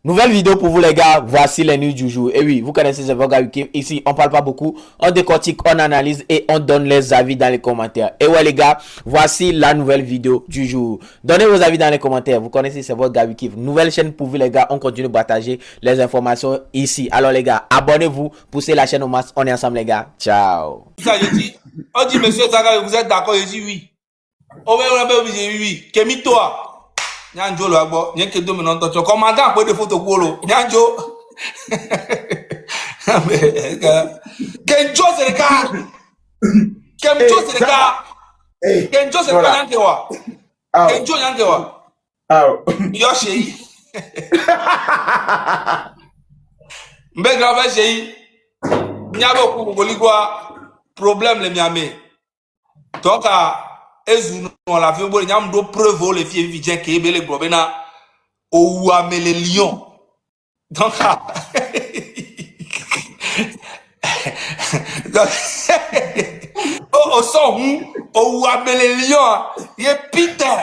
Nouvelle vidéo pour vous les gars, voici les news du jour. Et oui, vous connaissez ce gars ici, on parle pas beaucoup, on décortique, on analyse et on donne les avis dans les commentaires. Et ouais les gars, voici la nouvelle vidéo du jour. Donnez vos avis dans les commentaires, vous connaissez c'est votre gars Wikif. Nouvelle chaîne pour vous les gars, on continue de partager les informations ici. Alors les gars, abonnez-vous, poussez la chaîne au max, on est ensemble les gars. Ciao. Ça, on dit monsieur Zaga, vous êtes d'accord, je dis oui. On va obligé oui. Kemi toi. Nyanjo lo agbo, nyen ke do me non to commandant po de photo kolo. Nyanjo. Kenjo c'est le cas. Kenjo c'est le cas. Kenjo c'est le cas nyankewa. Kenjo nyankewa. Yo chéri. Mbe grave chéri. Nyabo ko goligwa problème le miame. Donc ezu on la vie bo nyam do preuve les filles vidien ke be le globena ou ame les lions. Donc oh son ou ame les lions ye Peter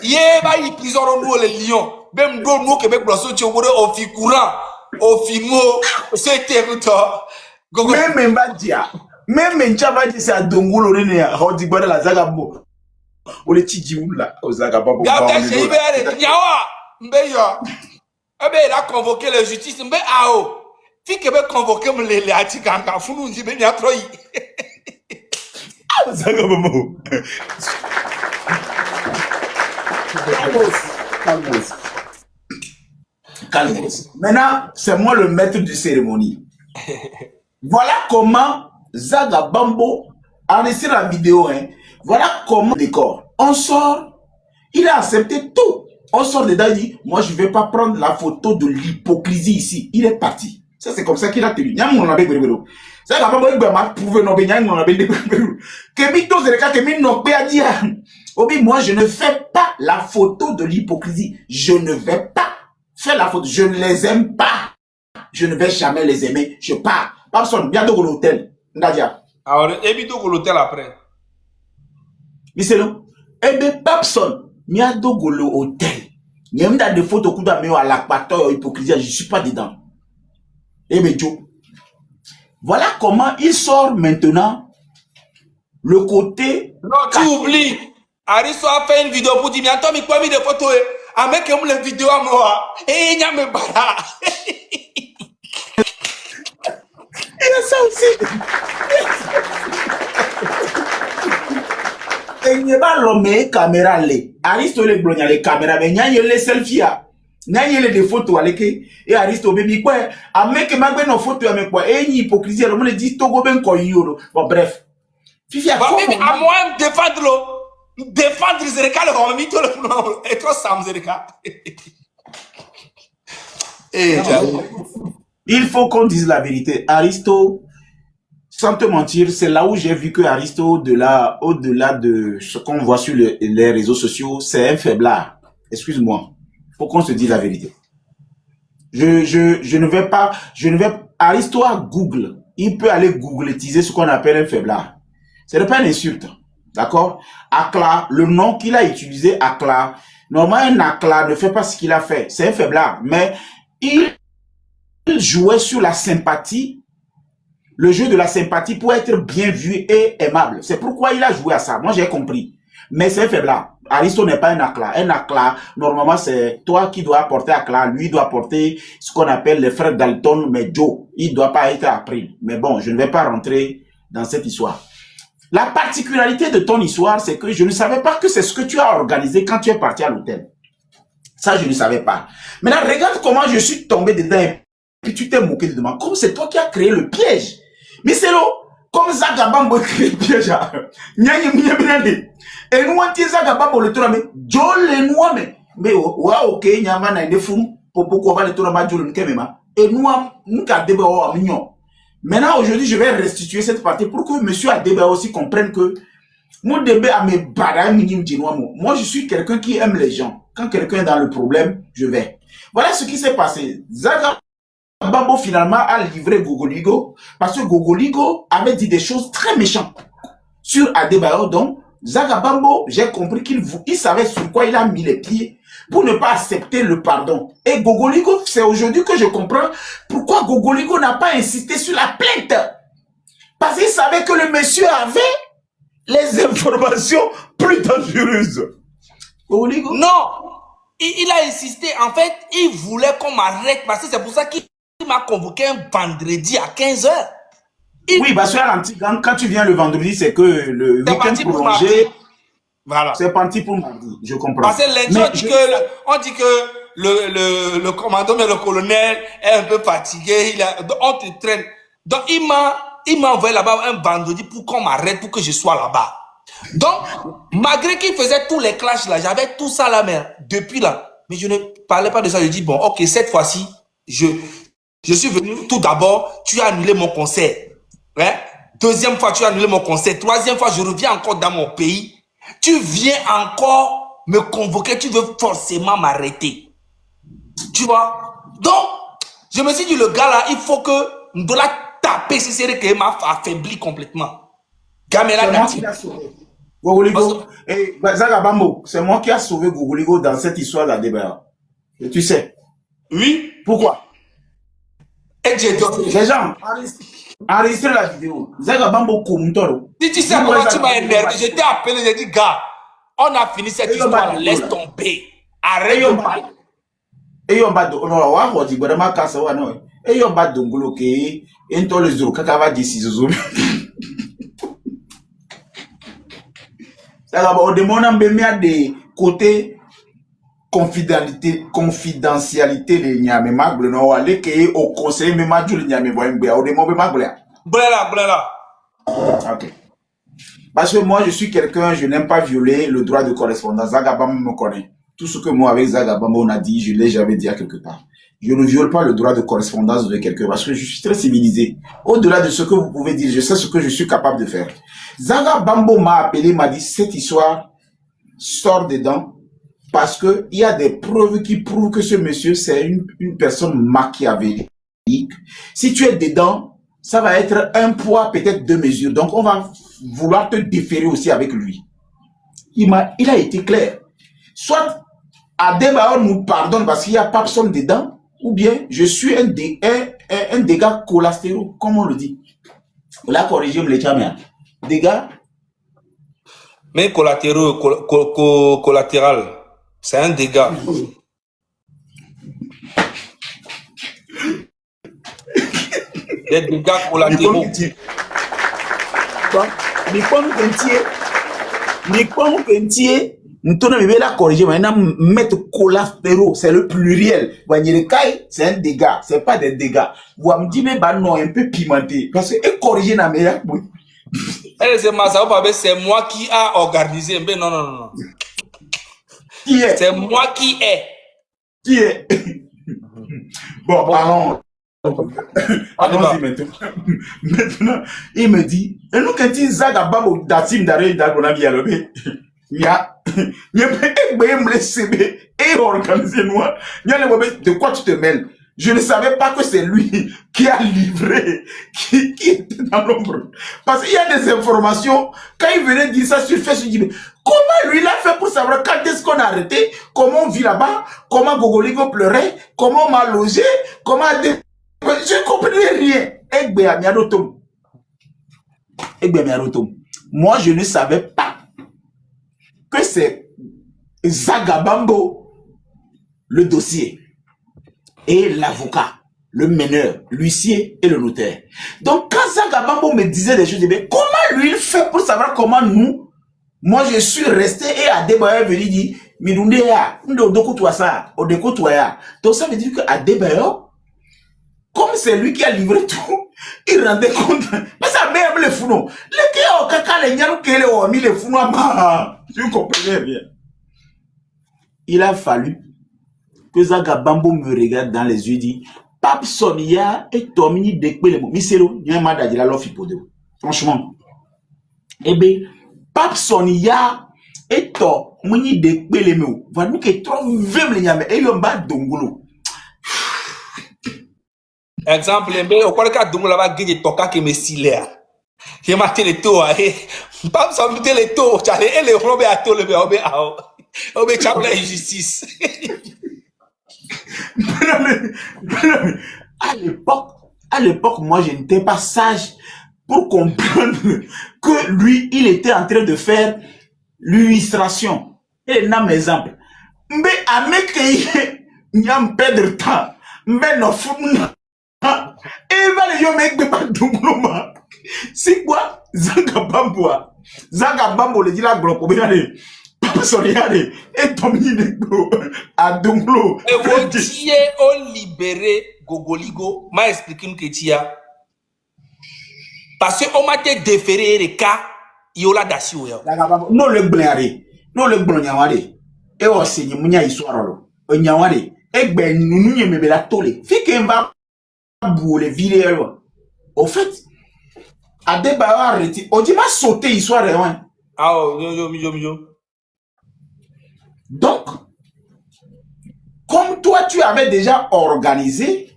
ye ba yi prison nous les lions même do nous Québec bloso ti wore o fi courant o fi mo c'est territoire même Mbadia même Nchaba dit ça dongolo ne ho di gbara la zaga bo o le tiji ula o zaga babo ya ta se ibe ale nyawa mbe yo ebe la convoquer la justice mbe ao fi Québec convoquer me les atikanga funu nji be nya troyi zaga babo Calmos. Maintenant, c'est moi le maître de cérémonie. Voilà comment Zaga Bambo a laissé la vidéo. Hein. Voilà comment décor. On sort, il a accepté tout. On sort dedans, il dit, moi je ne vais pas prendre la photo de l'hypocrisie ici. Il est parti. Ça c'est comme ça qu'il a tenu. Zaga Bambo, il m'a prouvé non, moi je ne fais pas la photo de l'hypocrisie. Je ne vais pas faire la photo. Je ne les aime pas. Je ne vais jamais les aimer. Je pars. Personne, bien de l'hôtel. Nadia. Alors, et puis l'hôtel après. Miselo. Eh bien, personne. Bien de l'hôtel. Il y a des photos qui sont à l'aquateur, hypocrisie. Je ne suis pas dedans. Eh bien, Joe. Voilà comment il sort maintenant le côté. Non, tu oublies. Aristo a fait une vidéo pour dire, mais attends, mais quoi, mis des photos, avec les vidéos à moi. Et il y a mes barras. Il y a ça aussi. Et il n'y a pas l'homme caméra. Aristo les blonds, les caméras, mais il y a les selfies. Il y a les photos. Et Aristo, baby, quoi. Avec que ma bonne photo, avec quoi. Et une hypocrisie, on me dit, Togo ben quoi, bon, bref. Fifi, à moi, défendre l'eau. Défendre Zereka, le rond, mito le et trop Sam Zereka. Il faut qu'on dise la vérité. Aristo, sans te mentir, c'est là où j'ai vu que Aristo, au-delà de ce qu'on voit sur les réseaux sociaux, c'est un faiblard. Excuse-moi. Il faut qu'on se dise la vérité. Je ne vais pas, Aristo à Google. Il peut aller googletiser ce qu'on appelle un faiblard. Ce n'est pas une insulte. D'accord? Akla, le nom qu'il a utilisé, Akla. Normalement, un Akla ne fait pas ce qu'il a fait. C'est un faiblard. Mais il jouait sur la sympathie, le jeu de la sympathie pour être bien vu et aimable. C'est pourquoi il a joué à ça. Moi, j'ai compris. Mais c'est un faiblard. Aristo n'est pas un Akla. Un Akla, normalement, c'est toi qui dois apporter Akla. Lui doit apporter ce qu'on appelle les frères Dalton, mais Joe. Il ne doit pas être appris. Mais bon, je ne vais pas rentrer dans cette histoire. La particularité de ton histoire, c'est que je ne savais pas que c'est ce que tu as organisé quand tu es parti à l'hôtel. Ça, je ne savais pas. Maintenant, regarde comment je suis tombé dedans et puis tu t'es moqué de moi. Comme c'est toi qui as créé le piège. Mais c'est là, comme Zaga Bambo a créé le piège. Et nous, on dit Zaga Bambo le tour, mais Joe le noir, mais ouais, ok, il y a un des fous pour pourquoi le tour, et nous, nous, avons mignon. Maintenant, aujourd'hui, je vais restituer cette partie pour que monsieur Adeba aussi comprenne que moi, je suis quelqu'un qui aime les gens. Quand quelqu'un est dans le problème, je vais. Voilà ce qui s'est passé. Zaga Bambo finalement a livré Gogoligo parce que Gogoligo avait dit des choses très méchantes sur Adebayo. Donc, Zaga Bambo, j'ai compris qu'il savait sur quoi il a mis les pieds pour ne pas accepter le pardon. Et Gogoligo, c'est aujourd'hui que je comprends pourquoi Gogoligo n'a pas insisté sur la plainte. Parce qu'il savait que le monsieur avait les informations plus dangereuses. Gogoligo? Non, il a insisté. En fait, il voulait qu'on m'arrête parce que c'est pour ça qu'il m'a convoqué un vendredi à 15h. Oui, parce que quand tu viens le vendredi, c'est que le week-end prolongé, voilà. C'est parti pour mardi, je comprends. Parce que lundi, on dit que le commandant, mais le colonel est un peu fatigué, on te traîne. Donc, il m'a envoyé là-bas un vendredi pour qu'on m'arrête, pour que je sois là-bas. Donc, malgré qu'il faisait tous les clashs là, j'avais tout ça là, mais depuis là, mais je ne parlais pas de ça. Je dis, bon, ok, cette fois-ci, je suis venu tout d'abord, tu as annulé mon concert. Hein? Deuxième fois, tu as annulé mon concert. Troisième fois, je reviens encore dans mon pays. Tu viens encore me convoquer, tu veux forcément m'arrêter. Tu vois? Donc, je me suis dit, le gars là, il faut que de la taper, si c'est qu'il m'a affaibli complètement. C'est moi qui l'a sauvé. Gogoligo, Zagabambo, c'est moi qui a sauvé Gogoligo dans cette histoire là, débat. Et tu sais? Oui. Pourquoi? Et j'ai les gens, enregistrez la vidéo. Zagabambo Koumtoro. Si tu sais comment tu m'as énervé, je t'ai appelé, j'ai dit, gars, on a fini cette histoire, laisse tomber. Arrête de parler. Et on va de non, on dit vraiment qu'à ça, non. Et on va de ngolo que, en tous les jours, quand va décision. Ça va, on demande un peu des côtés confidentialité de Niamey Magle, non, aller que au conseil même à Jules Niamey voit un peu, on demande Magle. Blela. Ok. Parce que moi, je suis quelqu'un, je n'aime pas violer le droit de correspondance. Zagabam me connaît. Tout ce que moi, avec Zagabam, on a dit, je l'ai jamais dit à quelque part. Je ne viole pas le droit de correspondance de quelqu'un parce que je suis très civilisé. Au-delà de ce que vous pouvez dire, je sais ce que je suis capable de faire. Zagabambo m'a appelé, m'a dit, cette histoire sort dedans parce que il y a des preuves qui prouvent que ce monsieur, c'est une personne machiavélique. Si tu es dedans, ça va être un poids, peut-être deux mesures. Donc, on va vouloir te déférer aussi avec lui. Il a été clair. Soit Adebayor nous pardonne parce qu'il y a Papson dedans, ou bien je suis un dégât collatéraux, comme on le dit. Là, corrigez-moi les caméras. Dégâts. Mais collatéraux, collatéral, c'est un dégât. Des dégâts collatéraux. Nous la corriger maintenant mettre collatéraux, c'est le pluriel. C'est un dégât, c'est pas des dégâts. Vous me dites mais bah non un peu pimenté parce que corriger na meilleure. C'est moi qui a organisé. Mais non. Qui est? C'est moi qui ai. Qui est? Bon, allons-y maintenant. Maintenant, il me dit, et nous quand il zaga babo datim d'arrêt d'argona bialobe. Et organisé noir. De quoi tu te mêles? Je ne savais pas que c'est lui qui a livré, qui était dans l'ombre. Parce qu'il y a des informations, quand il venait dire ça sur Facebook, je dis, mais comment lui il a fait pour savoir quand est-ce qu'on a arrêté, comment on vit là-bas, comment Gogoligo pleurait, comment on m'a logé, comment... Je ne comprenais rien. Moi, je ne savais pas que c'est Zagabambo, le dossier, et l'avocat, le meneur, l'huissier et le notaire. Donc, quand Zagabambo me disait des choses, je disais, comment lui il fait pour savoir comment nous, moi je suis resté et Adebayor venu dire, donc ça veut dire que Adebayor, comme c'est lui qui a livré tout, il rendait compte. Mais ça même les founos. Les qui ont caca les nyans qui ont mis les founos. Je comprenais bien. Il a fallu que Zagabambo me regarde dans les yeux et dit, Pape Sonia et Tomini Dekpe les mots. Misero, il y a un mal d'agir à l'offre. Franchement. Eh bien, Pape Sonia et Tomini Dekpe les mots. Voilà, nous qui trop vim les nyams et yon bat dongolo. Exemple, au cas où Dungu là-bas, il toka qui me silère. J'ai maté les taux, pas sans mater les taux, tu as les robes à taux, le bé, tu as la justice. À l'époque, moi, je n'étais pas sage pour comprendre que lui, il était en train de faire l'illustration. Et là, mes exemples. Mais avec il y a un peu de temps. Mais non, et va les gens mettre pas de c'est quoi? Zanga Bambo le dit la gloire. Papa Soriane et Tomine à Donglo. Et vous dites, on libéré Gogoligo, m'a expliqué une question. Parce qu'on m'a été déféré les cas, il y a la dasio. Non, le bléré. Non, le blonyaware. Et aussi, il y a une histoire. Onyaware. Et ben, nous n'y me la tolé. Fait qu'un va bouler virer. Au fait, à débat arrêté. On dit, m'a sauté histoire. Ah, yo. Donc, comme toi, tu avais déjà organisé,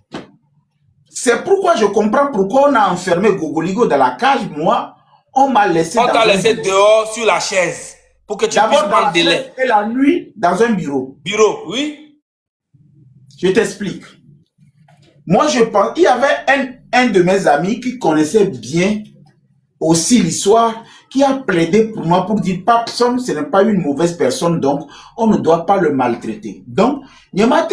c'est pourquoi je comprends pourquoi on a enfermé Gogoligo dans la cage. Moi, on m'a laissé. On t'a laissé dehors sur la chaise pour que tu puisses prendre des délai. Et la nuit, dans un bureau. Bureau, oui. Je t'explique. Moi, je pense, il y avait un de mes amis qui connaissait bien aussi l'histoire, qui a plaidé pour moi pour dire, Papson, ce n'est pas une mauvaise personne, donc on ne doit pas le maltraiter. Donc, moi,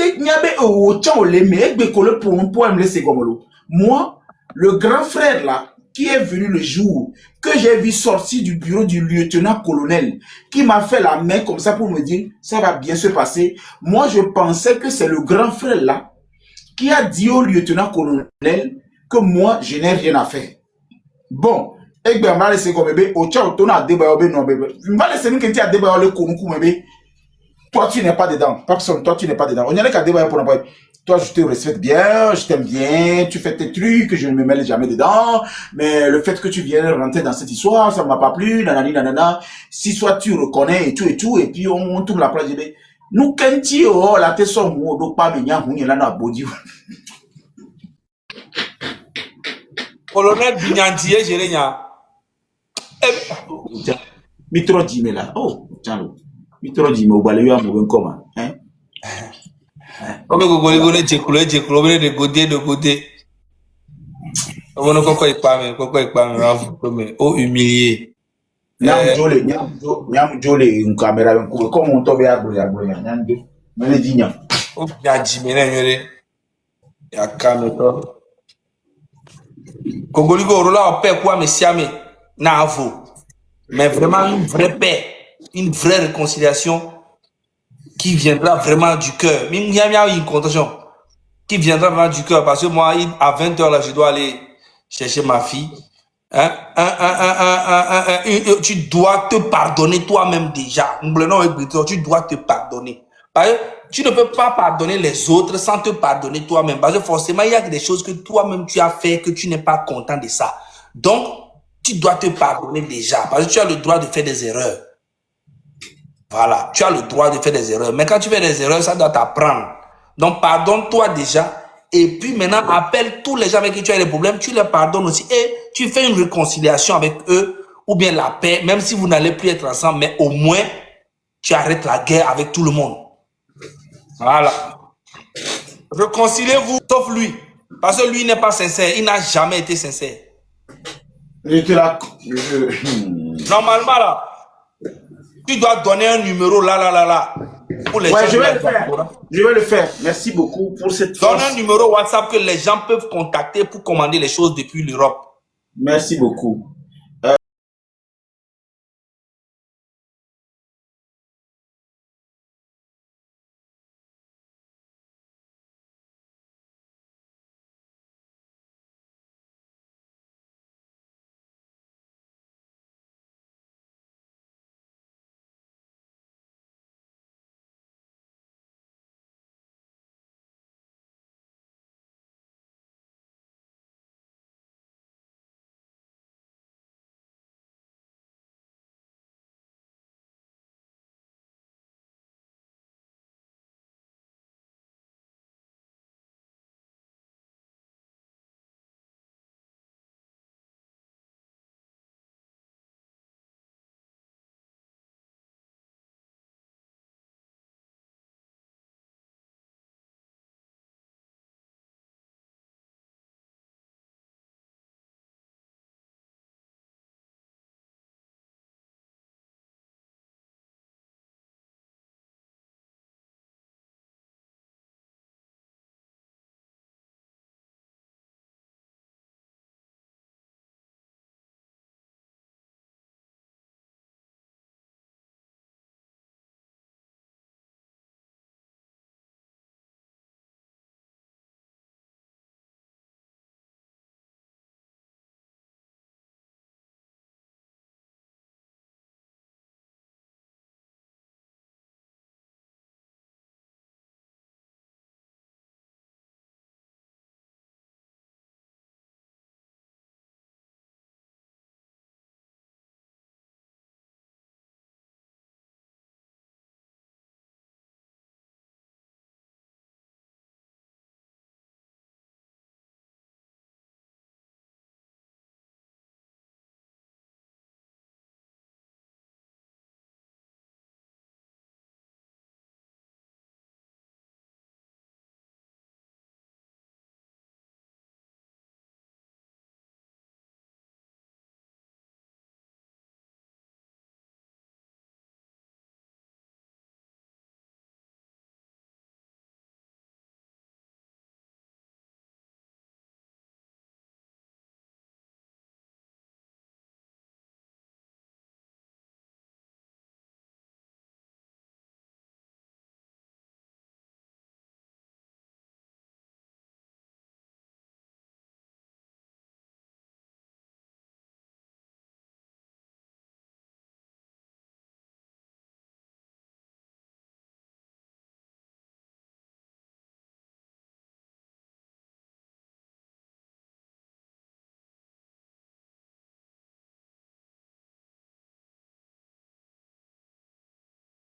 le grand frère là, qui est venu le jour que j'ai vu sortir du bureau du lieutenant-colonel, qui m'a fait la main comme ça pour me dire, ça va bien se passer. Moi, je pensais que c'est le grand frère là, qui a dit au lieutenant-colonel que moi, je n'ai rien à faire. Bon, et bien, mal laisser comme bébé, au tcha, au tona, débat, non, bébé. Mal laisser nous qui a débat, le konuku, bébé. Toi, tu n'es pas dedans. Personne, toi, tu n'es pas dedans. On y a qu'à débat pour n'importe. Toi, je te respecte bien, je t'aime bien, tu fais tes trucs, je ne me mêle jamais dedans. Mais le fait que tu viennes rentrer dans cette histoire, ça ne m'a pas plu, nanani, nanana. Si soit tu reconnais et tout, et puis on tourne la place, bébé. Nous, quand tu oh, la tête son mot, donc pas mignon, on y là, dans body. Colonel Bignandier, j'ai rien. Mitro Jimé là. Oh, tiens, Mitro Jimé, au balai, à mauvais comment, hein? Comme Gogoligo, j'ai coulé, de côté. On ne comprend pas, mais oh, humilié. Nyam jole, une caméra, comme on tombe à brûler, nyam de. Mais les dignes. Oh, bien, Jimé, il y a caméra. Gogoligo, Rola, paix, quoi, mais siamé, n'avo. Mais vraiment une vraie paix, une vraie réconciliation qui viendra vraiment du cœur. Mais il y a une contention qui viendra vraiment du cœur. Parce que moi, à 20h, là, je dois aller chercher ma fille. Hein? Tu dois te pardonner toi-même déjà. Tu dois te pardonner. Parce que tu ne peux pas pardonner les autres sans te pardonner toi-même. Parce que forcément, il y a des choses que toi-même tu as fait que tu n'es pas content de ça. Donc, tu dois te pardonner déjà. Parce que tu as le droit de faire des erreurs. Voilà, tu as le droit de faire des erreurs. Mais quand tu fais des erreurs, ça doit t'apprendre. Donc, pardonne-toi déjà. Et puis maintenant, appelle tous les gens avec qui tu as des problèmes. Tu les pardonnes aussi. Et tu fais une réconciliation avec eux. Ou bien la paix, même si vous n'allez plus être ensemble. Mais au moins, tu arrêtes la guerre avec tout le monde. Voilà. Réconciliez-vous, sauf lui. Parce que lui n'est pas sincère. Il n'a jamais été sincère. Normalement, là, tu dois donner un numéro là. Pour les gens je vais le faire. Je vais le faire. Merci beaucoup pour cette force. Donne un numéro WhatsApp que les gens peuvent contacter pour commander les choses depuis l'Europe. Merci beaucoup.